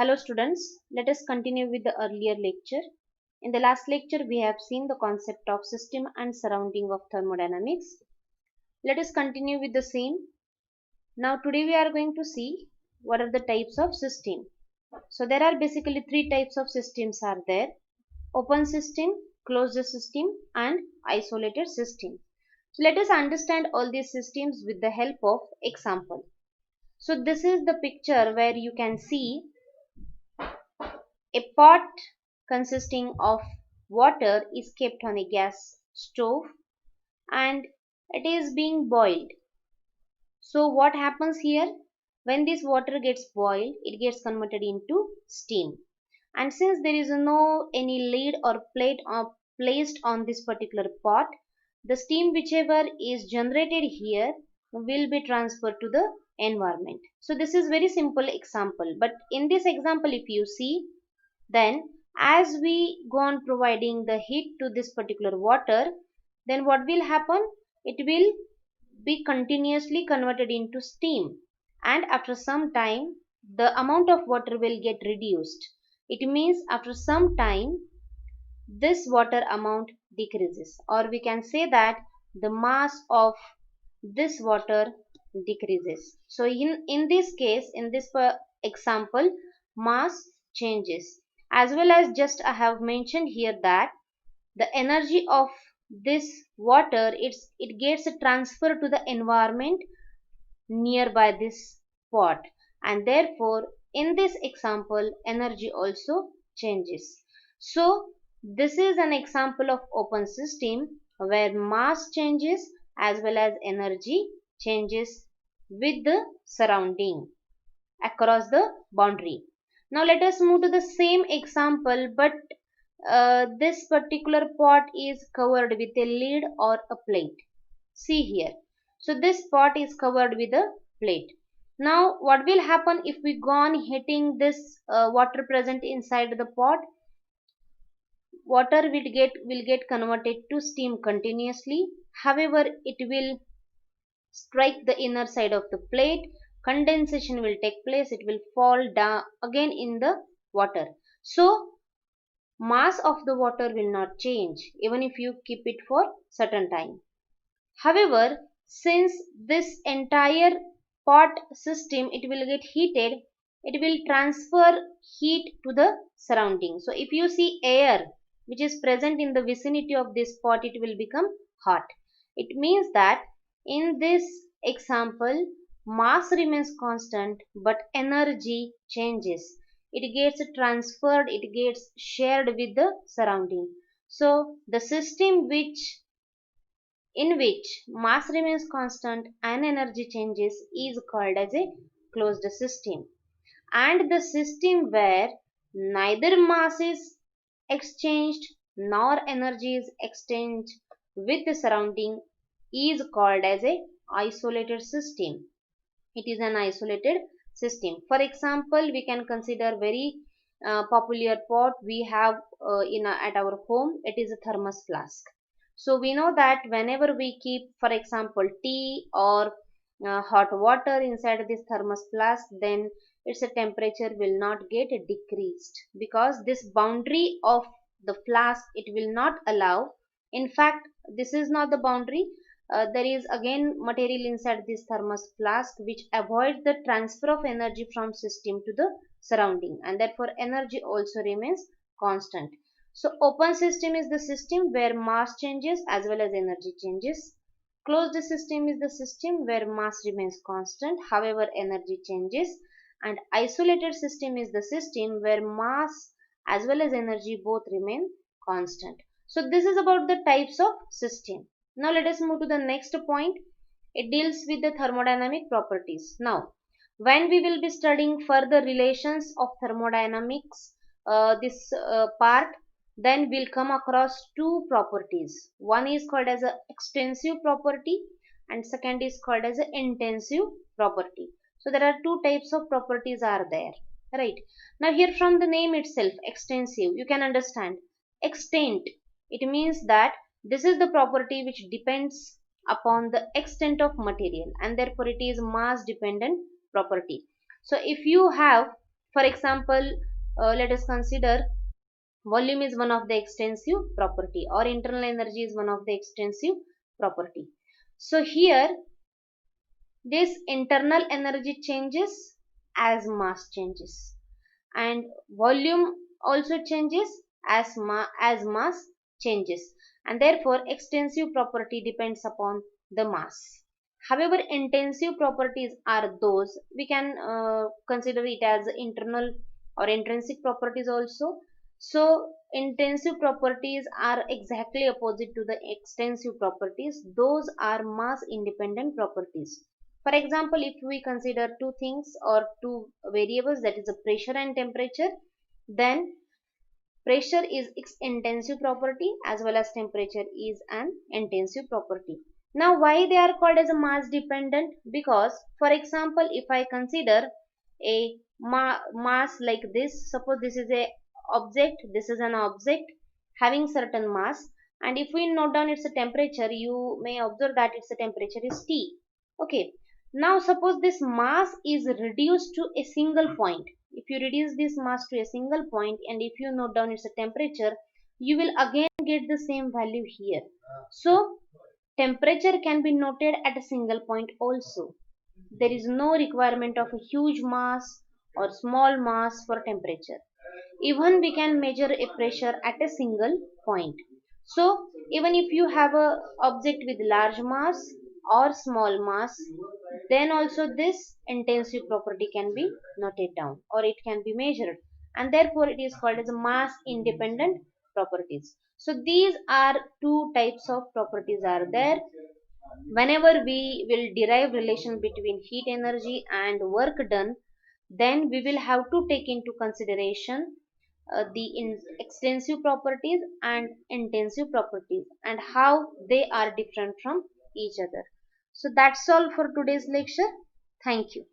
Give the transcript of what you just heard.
Hello students, let us continue with the earlier lecture. In the last lecture we have seen the concept of system and surrounding of thermodynamics. Let us continue with the same. Now today we are going to see what are the types of system. So there are basically three types of systems are there. Open system, closed system and isolated system. So let us understand all these systems with the help of example. So this is the picture where you can see a pot consisting of water is kept on a gas stove and it is being boiled. So what happens here? When this water gets boiled, it gets converted into steam. And since there is no any lid or plate placed on this particular pot, the steam whichever is generated here will be transferred to the environment. So this is very simple example. But in this example, if you see, then as we go on providing the heat to this particular water, then what will happen? It will be continuously converted into steam, and after some time the amount of water will get reduced. It means after some time this water amount decreases, or we can say that the mass of this water decreases. So in this case, in this example, mass changes. As well as just I have mentioned here that the energy of this water, it gets transferred to the environment nearby this pot, and therefore in this example energy also changes. So this is an example of open system where mass changes as well as energy changes with the surrounding across the boundary. Now let us move to the same example, but this particular pot is covered with a lid or a plate. See here. So this pot is covered with a plate. Now what will happen if we go on heating this water present inside the pot? Water will get converted to steam continuously. However, it will strike the inner side of the plate. Condensation will take place. It will fall down again in the water. So mass of the water will not change even if you keep it for certain time. However, since this entire pot system it will get heated, it will transfer heat to the surrounding. So if you see air which is present in the vicinity of this pot, it will become hot. It means that in this example mass remains constant but energy changes. It gets transferred, it gets shared with the surrounding. So the system in which mass remains constant and energy changes is called as a closed system. And the system where neither mass is exchanged nor energy is exchanged with the surrounding is called as a isolated system. It is an isolated system. For example, we can consider very popular pot we have at our home. It is a thermos flask. So we know that whenever we keep, for example, tea or hot water inside this thermos flask, then its temperature will not get decreased, because this boundary of the flask it will not allow. In fact, this is not the boundary. There is again material inside this thermos flask which avoids the transfer of energy from system to the surrounding, and therefore energy also remains constant. So open system is the system where mass changes as well as energy changes. Closed system is the system where mass remains constant, however energy changes. And isolated system is the system where mass as well as energy both remain constant. So this is about the types of system. Now let us move to the next point. It deals with the thermodynamic properties. Now when we will be studying further relations of thermodynamics, this part, then we'll come across two properties. One is called as a extensive property and second is called as a intensive property. So there are two types of properties are there, right? Now here from the name itself, extensive, you can understand extent, it means that this is the property which depends upon the extent of material, and therefore it is mass dependent property. So if you have For example, let us consider volume is one of the extensive property, or internal energy is one of the extensive property. So here this internal energy changes as mass changes, and volume also changes as mass changes, and therefore extensive property depends upon the mass. However, intensive properties are those we can consider it as internal or intrinsic properties also. So intensive properties are exactly opposite to the extensive properties. Those are mass independent properties. For example, if we consider two things or two variables, that is a pressure and temperature, then pressure is its intensive property as well as temperature is an intensive property. Now why they are called as a mass dependent? Because for example, if I consider a mass like this, suppose this is a object, this is an object having certain mass, and if we note down its temperature, you may observe that its temperature is T. Okay. Now suppose this mass is reduced to a single point. If you reduce this mass to a single point and if you note down its temperature, you will again get the same value here. So temperature can be noted at a single point also. There is no requirement of a huge mass or small mass for temperature. Even we can measure a pressure at a single point. So even if you have a object with large mass or small mass, then also this intensive property can be noted down or it can be measured, and therefore it is called as a mass independent properties. So these are two types of properties are there. Whenever we will derive relation between heat energy and work done, then we will have to take into consideration the extensive properties and intensive properties and how they are different from each other. So that's all for today's lecture. Thank you.